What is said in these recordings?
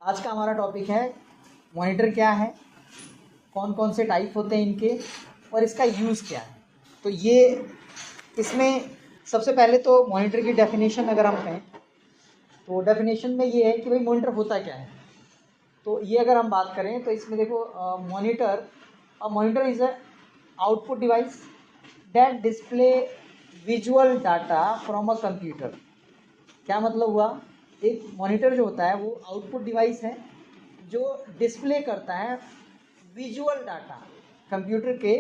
आज का हमारा टॉपिक है मॉनिटर क्या है, कौन कौन से टाइप होते हैं इनके और इसका यूज़ क्या है। तो ये इसमें सबसे पहले तो मॉनिटर की डेफिनेशन अगर हम कहें तो डेफिनेशन में ये है कि भाई मॉनिटर होता क्या है। तो ये अगर हम बात करें तो इसमें देखो monitor is a output device that display visual data from a computer. क्या मतलब हुआ, एक मॉनिटर जो होता है वो आउटपुट डिवाइस है जो डिस्प्ले करता है विजुअल डाटा, कंप्यूटर के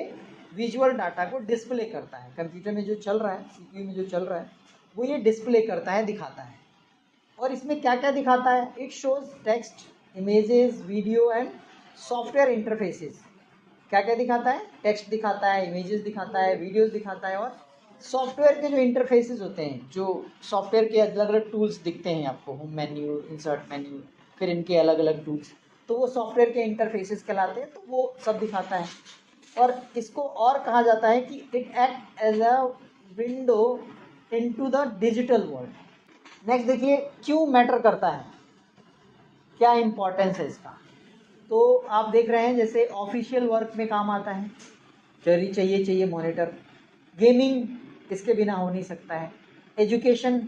विजुअल डाटा को डिस्प्ले करता है। कंप्यूटर में जो चल रहा है, सीपीयू में जो चल रहा है वो ये डिस्प्ले करता है, दिखाता है। और इसमें क्या क्या दिखाता है, it shows text, images, video and software interfaces. क्या क्या दिखाता है, टेक्स्ट दिखाता है, इमेजेस दिखाता है, वीडियोस दिखाता है और सॉफ्टवेयर के जो इंटरफेसेस होते हैं, जो सॉफ्टवेयर के अलग अलग टूल्स दिखते हैं आपको, होम मेन्यू, इंसर्ट मेन्यू, फिर इनके अलग अलग टूल्स, तो वो सॉफ्टवेयर के इंटरफेसेस कहलाते हैं। तो वो सब दिखाता है। और इसको और कहा जाता है कि it act as a window into the digital world. Next देखिए, क्यों मैटर करता है, क्या इम्पोर्टेंस है इसका। तो आप देख रहे हैं जैसे ऑफिशियल वर्क में काम आता है, चाहिए मॉनिटर। गेमिंग इसके बिना हो नहीं सकता है। एजुकेशन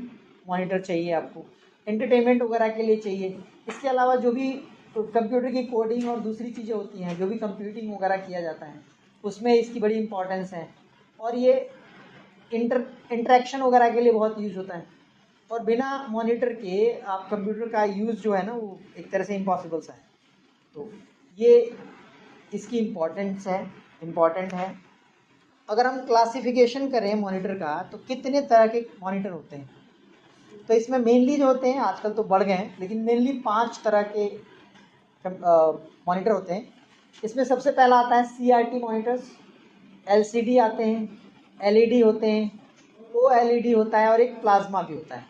मॉनिटर चाहिए आपको, एंटरटेनमेंट वगैरह के लिए चाहिए। इसके अलावा जो भी कंप्यूटर की कोडिंग और दूसरी चीज़ें होती हैं, जो भी कंप्यूटिंग वगैरह किया जाता है, उसमें इसकी बड़ी इंपॉर्टेंस है। और ये इंटरेक्शन वगैरह के लिए बहुत यूज़ होता है। और बिना मॉनिटर के आप कंप्यूटर का यूज़ जो है ना, वो एक तरह से इम्पॉसिबल सा है। तो ये इसकी इम्पॉर्टेंट है। अगर हम क्लासिफिकेशन करें मॉनिटर का तो कितने तरह के मॉनिटर होते हैं, तो इसमें मेनली जो होते हैं, आजकल तो बढ़ गए हैं, लेकिन मेनली 5 तरह के मॉनिटर होते हैं। इसमें सबसे पहला आता है CRT मॉनिटर्स, LCD आते हैं, LED होते हैं, OLED होता है और एक प्लाज्मा भी होता है।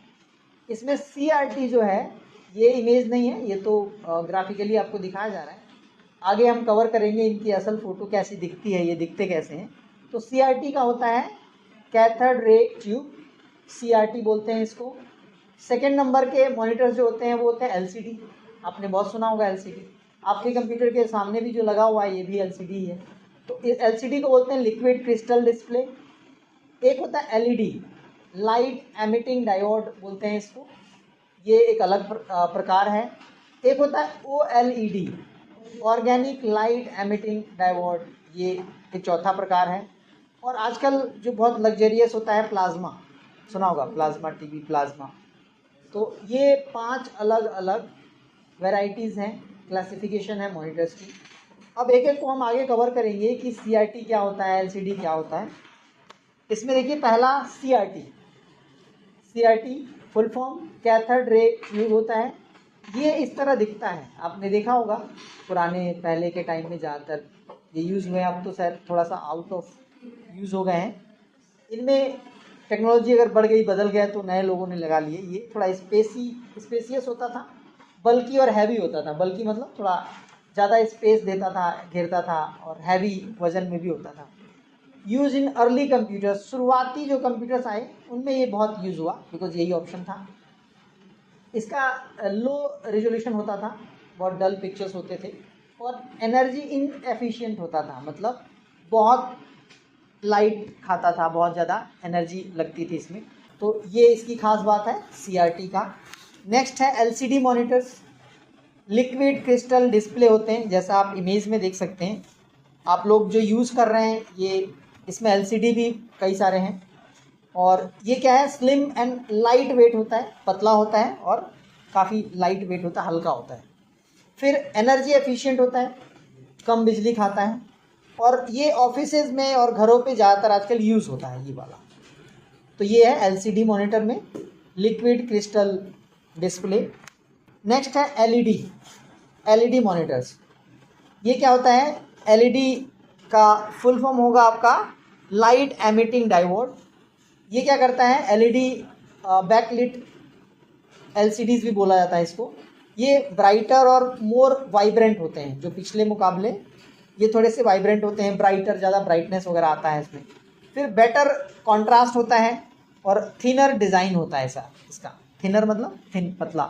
इसमें CRT जो है ये इमेज नहीं है, ये तो ग्राफिकली आपको दिखाया जा रहा है। आगे हम कवर करेंगे इनकी असल फ़ोटो कैसी दिखती है, ये दिखते कैसे हैं। तो CRT का होता है कैथोड रे ट्यूब, CRT बोलते हैं इसको। सेकेंड नंबर के मॉनिटर्स जो होते हैं वो होते हैं LCD। आपने बहुत सुना होगा LCD, आपके कंप्यूटर के सामने भी जो लगा हुआ है ये भी LCD है। तो इस LCD को बोलते हैं लिक्विड क्रिस्टल डिस्प्ले। एक होता है LED, लाइट एमिटिंग डायोड बोलते हैं इसको, ये एक अलग प्रकार है। एक होता है OLED, organic light emitting diode, ये एक चौथा प्रकार है। और आजकल जो बहुत लग्जरियस होता है प्लाज्मा, सुना होगा प्लाज्मा टीवी, प्लाज्मा। तो ये 5 अलग अलग वैरायटीज़ हैं, क्लासिफिकेशन है मॉनिटर्स की। अब एक एक को हम आगे कवर करेंगे कि CRT क्या होता है, LCD क्या होता है। इसमें देखिए पहला CRT full form cathode ray tube होता है। ये इस तरह दिखता है, आपने देखा होगा पुराने पहले के टाइम में ज़्यादातर ये यूज़ हुए, अब तो शायद थोड़ा सा आउट ऑफ यूज़ हो गए हैं। इनमें टेक्नोलॉजी अगर बढ़ गई, बदल गया, तो नए लोगों ने लगा लिए। ये थोड़ा स्पेसियस होता था, बल्कि और हैवी होता था। बल्कि मतलब थोड़ा ज़्यादा स्पेस देता था, घेरता था, और हैवी वजन में भी होता था। यूज़ इन अर्ली कंप्यूटर्स, शुरुआती जो कंप्यूटर्स आए उनमें ये बहुत यूज़ हुआ, बिकॉज यही ऑप्शन था। इसका लो रेजोल्यूशन होता था, बहुत डल पिक्चर्स होते थे, और एनर्जी इनएफिशिएंट होता था, मतलब बहुत लाइट खाता था, बहुत ज़्यादा एनर्जी लगती थी इसमें। तो ये इसकी खास बात है CRT का। नेक्स्ट है LCD monitors, liquid crystal display होते हैं, जैसा आप इमेज में देख सकते हैं। आप लोग जो यूज़ कर रहे हैं ये, इसमें LCD भी कई सारे हैं। और ये क्या है, स्लिम एंड लाइट वेट होता है, पतला होता है और काफ़ी लाइट वेट होता है, हल्का होता है। फिर एनर्जी एफिशिएंट होता है, कम बिजली खाता है। और ये ऑफिसेज में और घरों पे ज़्यादातर आजकल यूज़ होता है ये वाला। तो ये है LCD मॉनिटर में लिक्विड क्रिस्टल डिस्प्ले। नेक्स्ट है LED मॉनिटर्स। ये क्या होता है, LED का फुल फॉर्म होगा आपका लाइट एमिटिंग डायोड। ये क्या करता है, LED बैकलिट LCDs भी बोला जाता है इसको। ये ब्राइटर और मोर वाइब्रेंट होते हैं, जो पिछले मुकाबले ये थोड़े से वाइब्रेंट होते हैं, ब्राइटर, ज़्यादा ब्राइटनेस वगैरह आता है इसमें। फिर बेटर कॉन्ट्रास्ट होता है और थिनर डिज़ाइन होता है ऐसा इसका। थिनर मतलब थिन, पतला,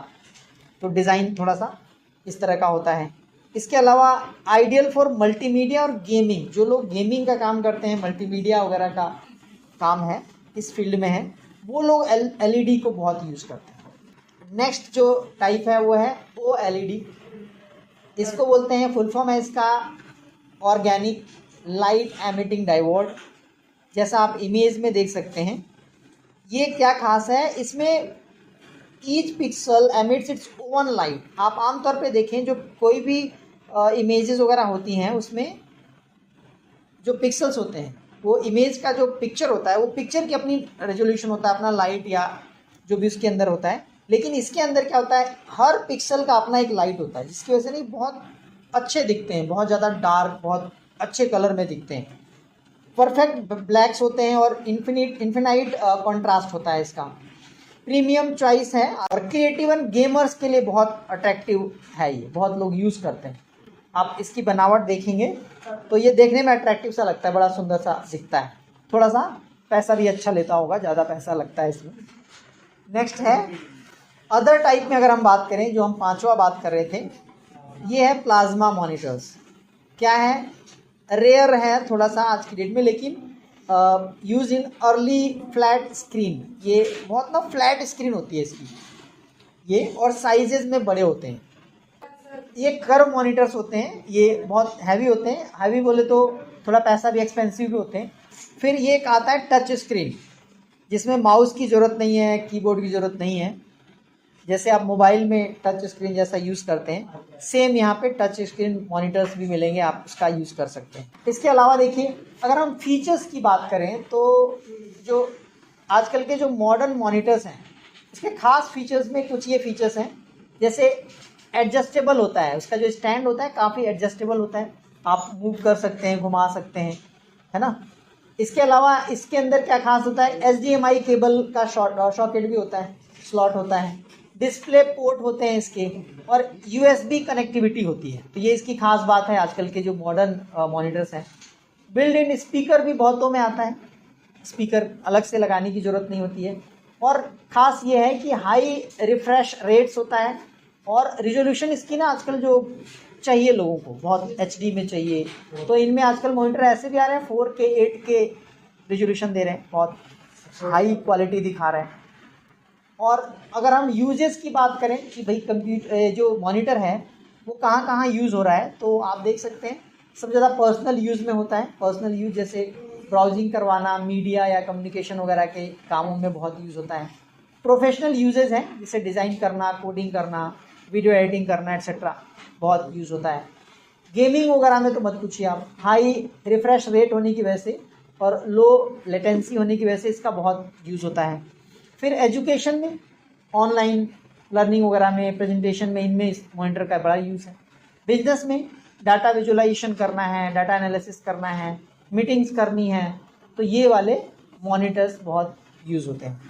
तो डिज़ाइन थोड़ा सा इस तरह का होता है। इसके अलावा आइडियल फॉर मल्टीमीडिया और गेमिंग, जो लोग गेमिंग का काम करते हैं, मल्टीमीडिया वगैरह का काम है, इस फील्ड में है, वो लोग LED को बहुत यूज़ करते हैं। नेक्स्ट जो टाइप है वो है OLED। इसको बोलते हैं, फुल फॉर्म है इसका ऑर्गेनिक लाइट एमिटिंग डायोड। जैसा आप इमेज में देख सकते हैं, ये क्या खास है, इसमें each pixel emits its own light. आप आमतौर पे देखें जो कोई भी इमेजेस वगैरह होती हैं, उसमें जो पिक्सल्स होते हैं, वो इमेज का जो पिक्चर होता है, वो पिक्चर की अपनी रेजोल्यूशन होता है, अपना लाइट या जो भी उसके अंदर होता है। लेकिन इसके अंदर क्या होता है, हर पिक्सल का अपना एक लाइट होता है, जिसकी वजह से नहीं बहुत अच्छे दिखते हैं, बहुत ज़्यादा डार्क, बहुत अच्छे कलर में दिखते हैं, परफेक्ट ब्लैक्स होते हैं और इन्फिनाइट कॉन्ट्रास्ट होता है इसका। प्रीमियम चॉइस है और क्रिएटिव एंड गेमर्स के लिए बहुत अट्रैक्टिव है, ये बहुत लोग यूज़ करते हैं। आप इसकी बनावट देखेंगे तो ये देखने में अट्रैक्टिव सा लगता है, बड़ा सुंदर सा दिखता है, थोड़ा सा पैसा भी अच्छा लेता होगा, ज़्यादा पैसा लगता है इसमें। नेक्स्ट है अदर टाइप में, अगर हम बात करें, जो हम पांचवा बात कर रहे थे, ये है प्लाज्मा मॉनिटर्स। क्या है, रेयर है थोड़ा सा आज की डेट में, लेकिन use in early flat screen. ये बहुत ना फ्लैट स्क्रीन होती है इसकी, ये और साइजेस में बड़े होते हैं। ये कर्व मॉनिटर्स होते हैं, ये बहुत हैवी होते हैं, हैवी बोले तो थोड़ा पैसा भी एक्सपेंसिव भी होते हैं। फिर ये एक आता है टच स्क्रीन, जिसमें माउस की ज़रूरत नहीं है, कीबोर्ड की ज़रूरत नहीं है। जैसे आप मोबाइल में टच स्क्रीन जैसा यूज़ करते हैं, सेम यहाँ पे टच स्क्रीन मॉनिटर्स भी मिलेंगे, आप उसका यूज़ कर सकते हैं। इसके अलावा देखिए, अगर हम फीचर्स की बात करें तो जो आजकल के जो मॉडर्न मॉनिटर्स हैं, इसके खास फीचर्स में कुछ ये फीचर्स हैं, जैसे एडजस्टेबल होता है, उसका जो स्टैंड होता है काफ़ी एडजस्टेबल होता है, आप मूव कर सकते हैं, घुमा सकते हैं, है ना। इसके अलावा इसके अंदर क्या खास होता है, HDMI केबल का सॉकेट भी होता है, स्लॉट होता है, डिस्प्ले पोर्ट होते हैं इसके, और USB कनेक्टिविटी होती है। तो ये इसकी खास बात है आजकल के जो मॉडर्न मॉनिटर्स हैं। बिल्ड इन स्पीकर भी बहुतों में आता है, स्पीकर अलग से लगाने की ज़रूरत नहीं होती है। और ख़ास ये है कि हाई रिफ्रेश रेट्स होता है, और रिजोल्यूशन इसकी ना आजकल जो चाहिए लोगों को बहुत HD में चाहिए, तो इनमें आजकल मॉनिटर ऐसे भी आ रहे हैं 4K 8K रिजोल्यूशन दे रहे हैं, बहुत हाई क्वालिटी दिखा रहे हैं। और अगर हम यूजेस की बात करें कि भाई कंप्यूटर जो मॉनिटर है वो कहाँ कहाँ यूज़ हो रहा है, तो आप देख सकते हैं सबसे ज़्यादा पर्सनल यूज़ में होता है। पर्सनल यूज़ जैसे ब्राउजिंग करवाना, मीडिया या कम्युनिकेशन वगैरह के कामों में बहुत यूज़ होता है। प्रोफेशनल यूजेस हैं, जैसे डिज़ाइन करना, कोडिंग करना, वीडियो एडिटिंग करना एट्सेट्रा, बहुत यूज़ होता है। गेमिंग वगैरह में तो मत पूछिए आप, हाई रिफ्रेश रेट होने की वजह से और लो लेटेंसी होने की वजह से इसका बहुत यूज़ होता है। फिर एजुकेशन में, ऑनलाइन लर्निंग वगैरह में, प्रेजेंटेशन में, इनमें इस मॉनिटर का बड़ा यूज़ है। बिजनेस में डाटा विजुअलाइजेशन करना है, डाटा एनालिसिस करना है, मीटिंग्स करनी है, तो ये वाले मॉनिटर्स बहुत यूज़ होते हैं।